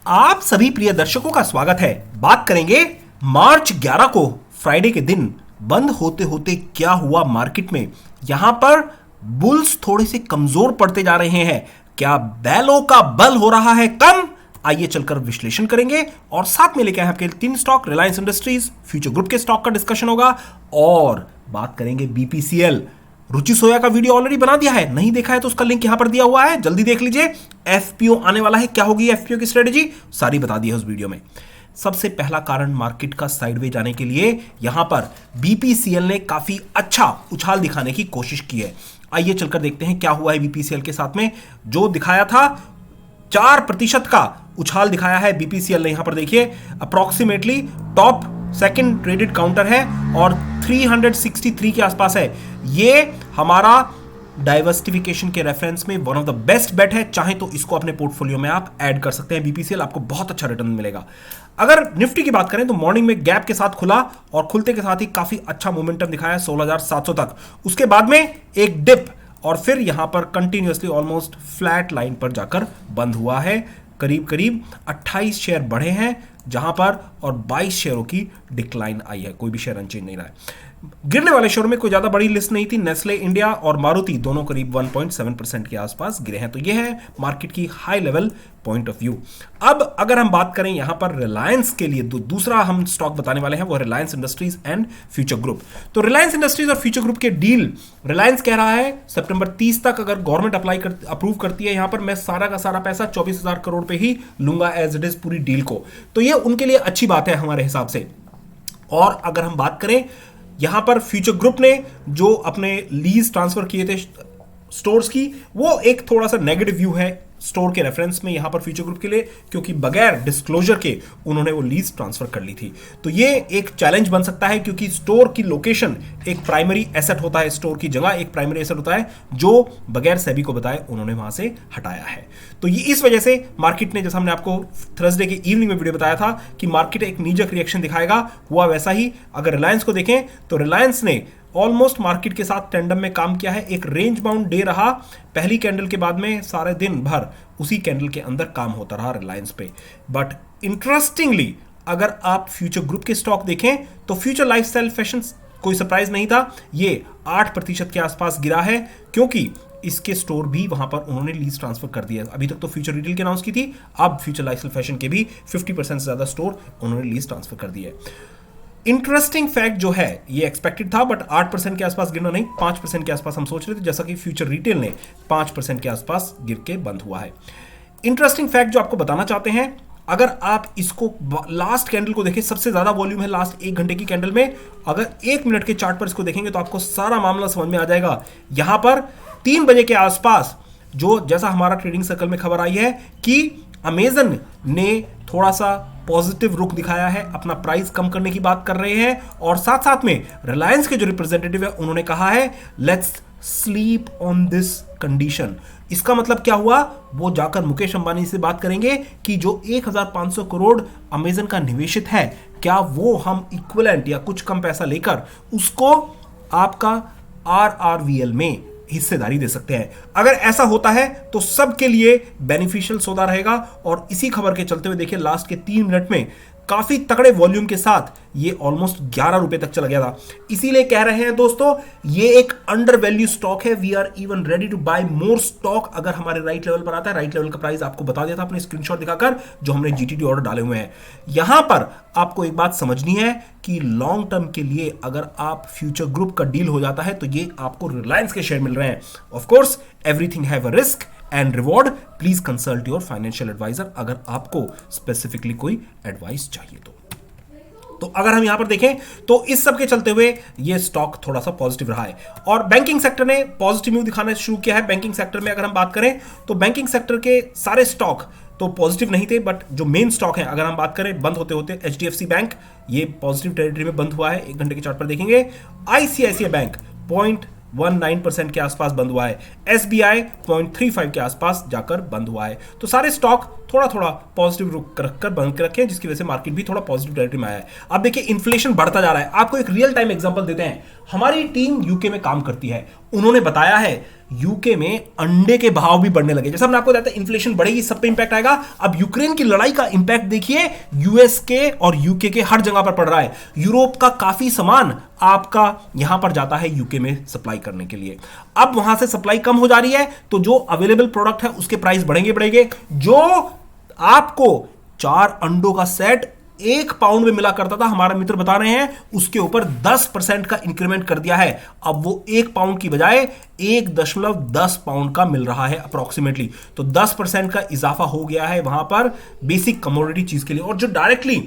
आप सभी प्रिय दर्शकों का स्वागत है। बात करेंगे मार्च 11 को फ्राइडे के दिन बंद होते होते क्या हुआ मार्केट में। यहां पर बुल्स थोड़े से कमजोर पड़ते जा रहे हैं। क्या बैलों का बल हो रहा है कम? आइए चलकर विश्लेषण करेंगे और साथ में लेकर आए आपके 3 stock, Reliance industries, future group के स्टॉक का डिस्कशन होगा और बात करेंगे बीपीसीएल। रुचि सोया का वीडियो ऑलरेडी बना दिया है, नहीं देखा है तो उसका लिंक यहां पर दिया हुआ है, जल्दी देख लीजिए। एफपीओ आने वाला है, क्या होगी एफपीओ की स्ट्रेटेजी, सारी बता दी है उस वीडियो में। सबसे पहला कारण मार्केट का साइडवे जाने के लिए यहां पर बीपीसीएल ने काफी अच्छा उछाल दिखाने की कोशिश की है। आइए चलकर देखते हैं क्या हुआ है बीपीसीएल के साथ में। जो दिखाया था 4% का उछाल दिखाया है बीपीसीएल ने। यहां पर देखिए approximately top second traded counter है और 363 के आसपास है। ये हमारा डाइवर्सिफिकेशन के रेफरेंस में one of the best bet है। चाहे तो इसको अपने पोर्टफोलियो में आप ऐड कर सकते हैं। बीपीसीएल आपको बहुत अच्छा रिटर्न मिलेगा। अगर निफ्टी की बात करें तो मॉर्निंग में गैप के साथ खुला और खुलते के साथ ही काफी अच्छा मोमेंटम दिखाया 16,700 तक। उसके बाद में एक डिप और फिर यहां पर कंटिन्यूअसली ऑलमोस्ट फ्लैट लाइन पर जाकर बंद हुआ है। करीब करीब 28 शेयर बढ़े हैं जहां पर और 22 शेयरों की डिक्लाइन आई है। कोई भी शेयर अनचेंज नहीं रहा है। गिरने वाले शेयरों में कोई ज्यादा बड़ी लिस्ट नहीं थी। नेस्ले इंडिया और मारुति दोनों करीब 1.7% के आसपास गिरे हैं। तो यह है मार्केट की high level point of view. अब अगर हम बात करें यहां पर रिलायंस के लिए, दूसरा हम स्टॉक बताने वाले हैं वो Reliance industries and future group. तो रिलायंस इंडस्ट्रीज और फ्यूचर ग्रुप के डील रिलायंस कह रहा है सितंबर 30 तक अगर गवर्नमेंट अप्रूव करती है यहां पर मैं सारा का सारा पैसा 24,000 करोड़ पे ही लूंगा एज इट इज पूरी डील को। तो ये उनके लिए अच्छी बात है हमारे हिसाब से। और अगर हम बात करें यहां पर फ्यूचर ग्रुप ने जो अपने लीज ट्रांसफर किए थे स्टोर्स की, वो एक थोड़ा सा नेगेटिव व्यू है स्टोर के रेफरेंस में यहां पर फ्यूचर ग्रुप के लिए, क्योंकि बगैर डिस्क्लोजर के उन्होंने वो लीज ट्रांसफर कर ली थी। तो ये एक चैलेंज बन सकता है क्योंकि स्टोर की लोकेशन एक प्राइमरी एसेट होता है, स्टोर की जगह एक प्राइमरी एसेट होता है जो बगैर सेबी को बताए उन्होंने वहां से हटाया है। तो ये इस वजह से मार्केट ने, जैसा हमने आपको थर्सडे के इवनिंग में वीडियो बताया था कि मार्केट एक नीजक रिएक्शन दिखाएगा, हुआ वैसा ही। अगर रिलायंस को देखें तो रिलायंस ने ऑलमोस्ट मार्केट के साथ टेंडम में काम किया है। एक रेंज बाउंड डे रहा पहली कैंडल के बाद में, सारे दिन भर उसी कैंडल के अंदर काम होता रहा रिलायंस पे। बट इंटरेस्टिंगली अगर आप फ्यूचर ग्रुप के स्टॉक देखें तो फ्यूचर लाइफस्टाइल फैशन कोई सरप्राइज नहीं था, ये 8% के आसपास गिरा है क्योंकि इसके स्टोर भी वहां पर उन्होंने लीज ट्रांसफर कर दिया। अभी तक तो फ्यूचर रिटेल के अनाउंस की थी, अब फ्यूचर लाइफस्टाइल फैशन के भी 50% से ज्यादा स्टोर उन्होंने लीज ट्रांसफर कर दिया है। इंटरेस्टिंग फैक्ट जो है, ये एक्सपेक्टेड था बट 8% के आसपास गिरना नहीं, 5% के आसपास हम सोच रहे थे, जैसा कि फ्यूचर रिटेल ने 5% के आसपास गिर के बंद हुआ है। इंटरेस्टिंग फैक्ट जो आपको बताना चाहते हैं, अगर आप इसको लास्ट कैंडल को देखें, सबसे ज्यादा वॉल्यूम है लास्ट 1 घंटे की कैंडल में। अगर 1 मिनट के चार्ट पर इसको देखेंगे तो आपको सारा मामला समझ में आ जाएगा। यहां पर 3 बजे के आसपास जो, जैसा हमारा ट्रेडिंग सर्कल में खबर आई है कि अमेजन ने थोड़ा सा पॉजिटिव रुख दिखाया है, अपना प्राइस कम करने की बात कर रहे हैं और साथ साथ में रिलायंस के जो रिप्रेजेंटेटिव है उन्होंने कहा है let's sleep on this condition. इसका मतलब क्या हुआ, वो जाकर मुकेश अंबानी से बात करेंगे कि जो 1,500 करोड़ अमेजन का निवेशित है, क्या वो हम इक्विवेलेंट या कुछ कम पैसा लेकर उसको आपका आरआरवीएल में हिस्सेदारी दे सकते हैं। अगर ऐसा होता है तो सबके लिए बेनिफिशियल सौदा रहेगा। और इसी खबर के चलते हुए देखिए लास्ट के 3 मिनट में काफी तगड़े वॉल्यूम के साथ ये ऑलमोस्ट 11 रुपए तक चला गया था। इसीलिए कह रहे हैं दोस्तों ये एक अंडर वैल्यू स्टॉक है। We are even ready to buy more stock अगर हमारे राइट लेवल पर आता है। राइट लेवल का प्राइस आपको बता दिया था अपने स्क्रीनशॉट दिखाकर, जो हमने जीटीडी ऑर्डर डाले हुए हैं। यहां पर आपको एक बात समझनी है कि लॉन्ग टर्म के लिए अगर आप फ्यूचर ग्रुप का डील हो जाता है तो ये आपको रिलायंस के शेयर मिल रहे हैं। Of course everything have a risk and reward, please consult your financial advisor अगर आपको स्पेसिफिकली कोई एडवाइस चाहिए तो अगर हम यहां पर देखें तो इस सब के चलते हुए ये स्टॉक थोड़ा सा पॉजिटिव रहा है। और बैंकिंग सेक्टर ने पॉजिटिव न्यूज दिखाना शुरू किया है। बैंकिंग सेक्टर में अगर हम बात करें तो बैंकिंग सेक्टर के सारे स्टॉक तो पॉजिटिव नहीं थे, बट जो मेन स्टॉक है अगर हम बात करें बंद होते होते एचडीएफसी बैंक ये पॉजिटिव टेरिटरी में बंद हुआ है, 1 घंटे के चार्ट पर देखेंगे। आईसीआईसीआई बैंक 0.19% के आसपास बंद हुआ है। एसबीआई 0.35 के आसपास जाकर बंद हुआ है। तो सारे स्टॉक थोड़ा थोड़ा पॉजिटिव रुख रखकर बंद रखे, जिसकी वजह से मार्केट भी थोड़ा पॉजिटिव टेरिटरी में आया है। अब देखिए इन्फ्लेशन बढ़ता जा रहा है। आपको एक रियल टाइम एग्जांपल देते हैं। हमारी टीम यूके में काम करती है, उन्होंने बताया है यूके में अंडे के भाव भी बढ़ने लगे। जैसा हमने आपको बताया इन्फ्लेशन बढ़ेगी, सब पे इंपैक्ट आएगा। अब यूक्रेन की लड़ाई का इंपैक्ट देखिए, यूएस के और यूके के हर जगह पर पड़ रहा है। यूरोप का काफी सामान आपका यहां पर जाता है यूके में सप्लाई करने के लिए। अब वहां से सप्लाई कम हो जा रही है तो जो अवेलेबल प्रोडक्ट है उसके प्राइस बढ़ेंगे। जो आपको 4 अंडों का सेट 1 पाउंड में मिला करता था, हमारे मित्र बता रहे हैं, उसके ऊपर 10% का इंक्रीमेंट कर दिया है। अब वो 1 पाउंड की बजाय 1.10 पाउंड का मिल रहा है अप्रोक्सीमेटली। तो 10% का इजाफा हो गया है वहां पर बेसिक कमोडिटी चीज के लिए, और जो डायरेक्टली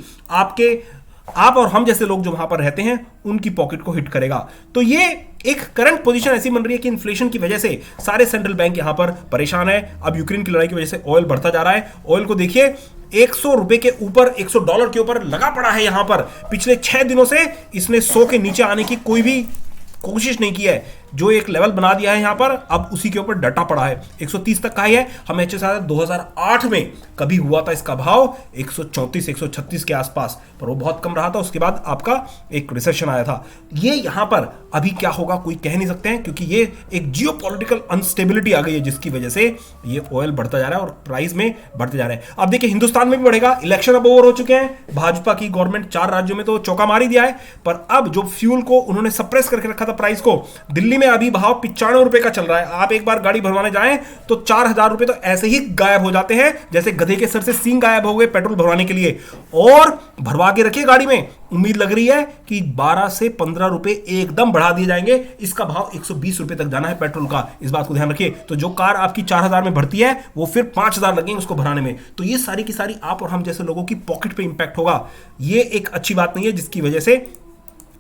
आप और हम जैसे लोग जो वहां पर रहते हैं उनकी पॉकेट को हिट करेगा। तो ये एक करंट पोजीशन ऐसी बन रही है कि इन्फ्लेशन की वजह से सारे सेंट्रल बैंक यहां पर परेशान है। अब यूक्रेन की लड़ाई की वजह से ऑयल बढ़ता जा रहा है। ऑयल को देखिए $100 के ऊपर, $100 के ऊपर लगा पड़ा है यहां पर। पिछले 6 दिनों से इसने 100 के नीचे आने की कोई भी कोशिश नहीं की है। जो एक लेवल बना दिया है यहां पर, अब उसी के ऊपर डटा पड़ा है। 130 तक का ही है। हम HSR 2008 में कभी हुआ था इसका भाव 134 136 के आसपास, पर वो बहुत कम रहा था। उसके बाद आपका एक रिसेशन आया था। ये यहां पर अभी क्या होगा कोई कह नहीं सकते हैं, क्योंकि ये एक जियोपॉलिटिकल अनस्टेबिलिटी आ गई है जिसकी वजह से ये ऑयल बढ़ता जा रहा है और प्राइस में बढ़ते जा रहे हैं। अब देखिए हिंदुस्तान में भी बढ़ेगा। इलेक्शन अब ओवर हो चुके हैं। भाजपा की गवर्नमेंट 4 राज्यों में तो चौका मार ही दिया है, पर अब जो फ्यूल को उन्होंने सप्रेस करके रखा था प्राइस को, दिल्ली में अभी भाव 95 रुपए का चल रहा है। आप एक बार गाड़ी भरवाने जाएं तो 4000 रुपए तो ऐसे ही गायब हो जाते हैं, जैसे गधे के सर से सींग गायब हो गए पेट्रोल भरवाने के लिए। और भरवा के रखिए गाड़ी में, उम्मीद लग रही है कि 12 से 15 रुपए एकदम बढ़ा दिए जाएंगे। इसका भाव 120 रुपए तक जाना है पेट्रोल का, इस बात को ध्यान रखिए। तो जो कार आपकी 4000 में भरती है वो फिर 5000 लगेंगे उसको भराने में। तो ये सारी की सारी आप और हम जैसे लोगों की पॉकेट पे इंपैक्ट होगा। ये एक अच्छी बात नहीं है, जिसकी वजह से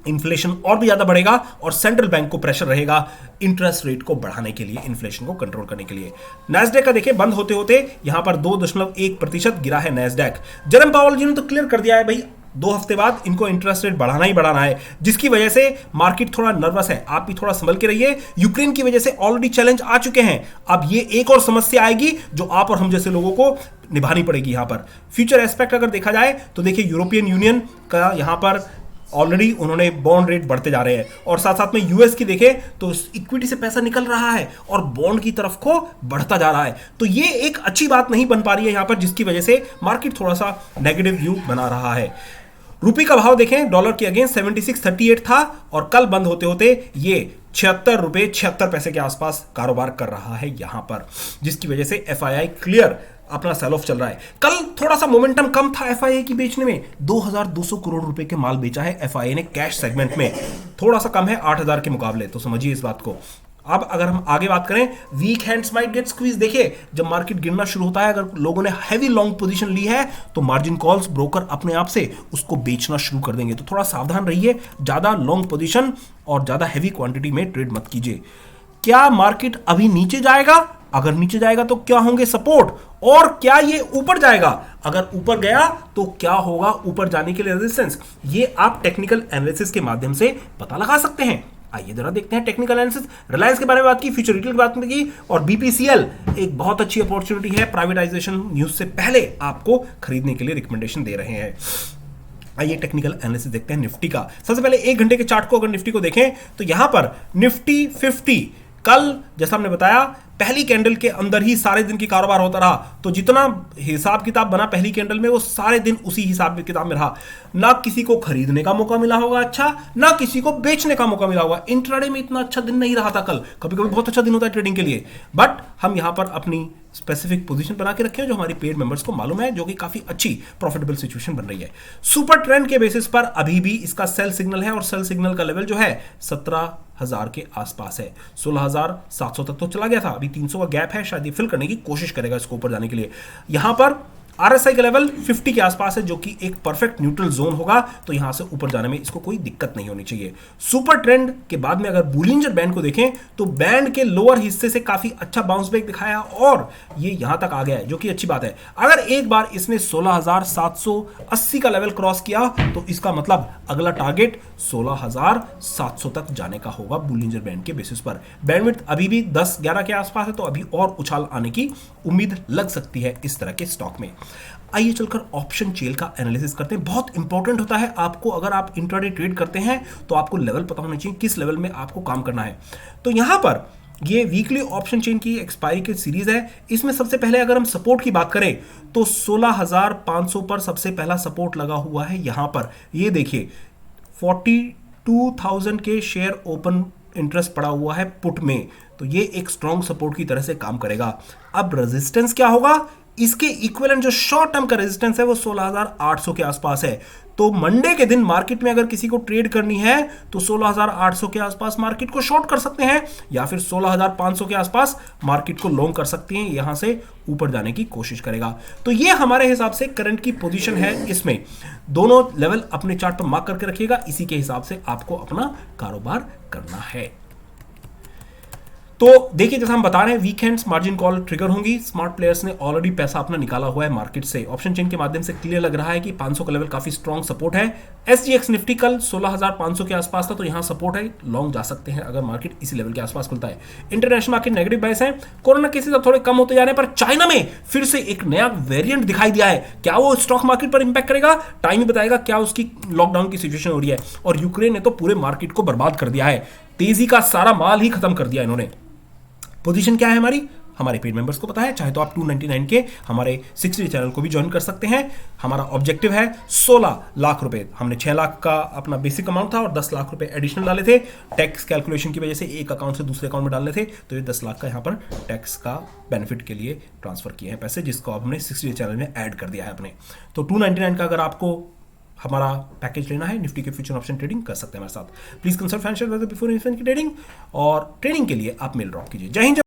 इन्फ्लेशन और भी ज्यादा बढ़ेगा और सेंट्रल बैंक को प्रेशर रहेगा इंटरेस्ट रेट को बढ़ाने के लिए, इन्फ्लेशन को कंट्रोल करने के लिए। नैस्डैक का देखिए बंद होते होते यहां पर 2.1% गिरा है नैस्डैक। जेरम पावेल जी ने तो क्लियर कर दिया है भाई 2 हफ्ते बाद इनको इंटरेस्ट रेट बढ़ाना ही बढ़ाना है, जिसकी वजह से मार्केट थोड़ा नर्वस है। आप भी थोड़ा संभल के रहिए। यूक्रेन की वजह से ऑलरेडी चैलेंज आ चुके हैं, अब ये एक और समस्या आएगी जो आप और हम जैसे लोगों को निभानी पड़ेगी। यहां पर फ्यूचर एस्पेक्ट अगर देखा जाए तो देखिए यूरोपियन यूनियन का यहां पर ऑलरेडी उन्होंने बॉन्ड रेट बढ़ते जा रहे हैं, और साथ साथ में यूएस की देखें तो इक्विटी से पैसा निकल रहा है और बॉन्ड की तरफ को बढ़ता जा रहा है। तो ये एक अच्छी बात नहीं बन पा रही है यहां पर, जिसकी वजह से मार्केट थोड़ा सा नेगेटिव व्यू बना रहा है। रुपये का भाव देखें डॉलर के अगेंस्ट 76.38 था और कल बंद होते होते ये 76 रुपए 76 पैसे के आसपास कारोबार कर रहा है यहां पर, जिसकी वजह से एफआईआई क्लियर अपना सेल ऑफ चल रहा है। कल थोड़ा सा मोमेंटम कम था एफआईआई की बेचने में, 2200 करोड़ रुपए के माल बेचा है एफआईआई ने कैश सेगमेंट में, थोड़ा सा कम है 8000 के मुकाबले। तो समझिए इस बात को। अब अगर हम आगे बात करें, weak hands might get squeeze. देखिए जब मार्केट गिरना शुरू होता है, अगर लोगों ने हैवी लॉन्ग पोजीशन ली है तो मार्जिन कॉल्स ब्रोकर अपने आप से उसको बेचना शुरू कर देंगे। तो थोड़ा सावधान रहिए, ज्यादा लॉन्ग पोजीशन और ज्यादा हैवी क्वांटिटी में ट्रेड मत कीजिए। क्या मार्केट अभी नीचे जाएगा? अगर नीचे जाएगा तो क्या होंगे सपोर्ट, और क्या ये ऊपर जाएगा? अगर ऊपर गया तो क्या होगा ऊपर जाने के लिए रेजिस्टेंस? ये आप टेक्निकल एनालिसिस के माध्यम से पता लगा सकते हैं। आइए जरा देखते हैं टेक्निकल एनालिसिस। रिलायंस के बारे में बात की, फ्यूचर रिटेल की बात की, और बीपीसीएल एक बहुत अच्छी अपॉर्चुनिटी है, प्राइवेटाइजेशन न्यूज से पहले आपको खरीदने के लिए रिकमेंडेशन दे रहे हैं। आइए टेक्निकल एनालिसिस देखते हैं निफ्टी का। सबसे पहले 1 घंटे के चार्ट को अगर निफ्टी को देखें तो यहां पर निफ्टी 50 कल जैसा हमने बताया पहली कैंडल के अंदर ही सारे दिन की कारोबार होता रहा। तो जितना हिसाब किताब बना पहली कैंडल में वो सारे दिन उसी हिसाब किताब में रहा। ना किसी को खरीदने का मौका मिला होगा अच्छा, ना किसी को बेचने का मौका मिला होगा। इंट्राडे में इतना अच्छा दिन नहीं रहा था कल, कभी कभी बहुत अच्छा दिन होता है ट्रेडिंग के लिए, बट हम यहां पर अपनी स्पेसिफिक पोजीशन बना के रखे हैं जो हमारी पेड मेंबर्स को मालूम है, जो कि काफी अच्छी प्रॉफिटेबल सिचुएशन बन रही है। सुपर ट्रेंड के बेसिस पर अभी भी इसका सेल सिग्नल है और सेल सिग्नल का लेवल जो है 17,000 के आसपास है। 16,700 तक तो चला गया था, अभी 300 का गैप है, शायद ये फिल करने की कोशिश करेगा इसको ऊपर जाने के लिए। यहां पर आरएसआई का लेवल 50 के आसपास है, जो कि एक परफेक्ट न्यूट्रल जोन होगा, तो यहां से ऊपर जाने में इसको कोई दिक्कत नहीं होनी चाहिए। सुपर ट्रेंड के बाद में अगर बोलिंजर बैंड को देखें तो बैंड के लोअर हिस्से से काफी अच्छा बाउंस बैक दिखाया और ये यहां तक आ गया है, जो कि अच्छी बात है। अगर एक बार इसने 16,780 का लेवल क्रॉस किया तो इसका मतलब अगला टारगेट 16,700 तक जाने का होगा बोलिंजर बैंड के बेसिस पर। बैंडविड्थ अभी भी 10-11 के आसपास है, तो अभी और उछाल आने की उम्मीद लग सकती है इस तरह के स्टॉक में। आइए चलकर ऑप्शन चेन का एनालिसिस करते हैं। बहुत इंपॉर्टेंट होता है आपको, अगर आप इंट्राडे ट्रेड करते हैं तो आपको लेवल पता होना चाहिए, किस लेवल में आपको काम करना है। तो यहां पर ये वीकली ऑप्शन चेन की एक्सपायरी की सीरीज है। इसमें सबसे पहले अगर हम सपोर्ट की बात करें तो 16,500 पर सबसे पहला सपोर्ट लगा हुआ है। यहां पर ये देखिए 42,000 के शेयर ओपन इंटरेस्ट पड़ा हुआ है पुट में, तो ये एक स्ट्रॉन्ग सपोर्ट की तरह से काम करेगा। अब रेजिस्टेंस क्या होगा, इसके इक्विवेलेंट जो शॉर्ट टर्म का रेजिस्टेंस है वो 16,800 के आसपास है। तो मंडे के दिन मार्केट में अगर किसी को ट्रेड करनी है तो 16,800 के आसपास मार्केट को शॉर्ट कर सकते हैं, या फिर 16,500 के आसपास मार्केट को लॉन्ग कर सकते हैं, यहां से ऊपर जाने की कोशिश करेगा। तो ये हमारे हिसाब से करंट की पोजीशन है। इसमें दोनों लेवल अपने चार्ट पर मार्क करके रखिएगा, इसी के हिसाब से आपको अपना कारोबार करना है। तो देखिए जैसा हम बता रहे हैं वीकेंड्स मार्जिन कॉल ट्रिगर होंगी। स्मार्ट प्लेयर्स ने ऑलरेडी पैसा अपना निकाला हुआ है मार्केट से। ऑप्शन चेन के माध्यम से क्लियर लग रहा है कि 500 का लेवल काफी स्ट्रॉन्ग सपोर्ट है। एसजीएक्स निफ्टी कल 16,500 के आसपास था, तो यहां सपोर्ट है, लॉन्ग जा सकते हैं अगर मार्केट इसी लेवल के आसपास खुलता है। इंटरनेशनल मार्केट नेगेटिव बायस है। कोरोना केसेस अब थोड़े कम होते जा रहे हैं, पर चाइना में फिर से एक नया वेरिएंट दिखाई दिया है। क्या वो स्टॉक मार्केट पर इंपैक्ट करेगा, टाइम ही बताएगा क्या उसकी लॉकडाउन की सिचुएशन हो रही है। और यूक्रेन ने तो पूरे मार्केट को बर्बाद कर दिया है, तेजी का सारा माल ही खत्म कर दिया इन्होंने। पोजीशन क्या है हमारी, हमारे पेड मेंबर्स को पता है, चाहे तो आप 299 के हमारे 60 चैनल को भी ज्वाइन कर सकते हैं। हमारा ऑब्जेक्टिव है 16 लाख रुपए। हमने 6 लाख का अपना बेसिक अमाउंट था और 10 लाख रुपए एडिशनल डाले थे। टैक्स कैलकुलेशन की वजह से एक अकाउंट से दूसरे अकाउंट में डालने थे, तो ये 10 लाख का यहाँ पर टैक्स का बेनिफिट के लिए ट्रांसफर किए हैं पैसे, जिसको अब हमने 60 चैनल में ऐड कर दिया है अपने। तो 299 का अगर आपको हमारा पैकेज लेना है, निफ्टी के फ्यूचर ऑप्शन ट्रेडिंग कर सकते हैं हमारे साथ। Please consult financial advisor before investment की ट्रेडिंग, और ट्रेडिंग के लिए आप मेल ड्रॉप कीजिए। जय हिंद।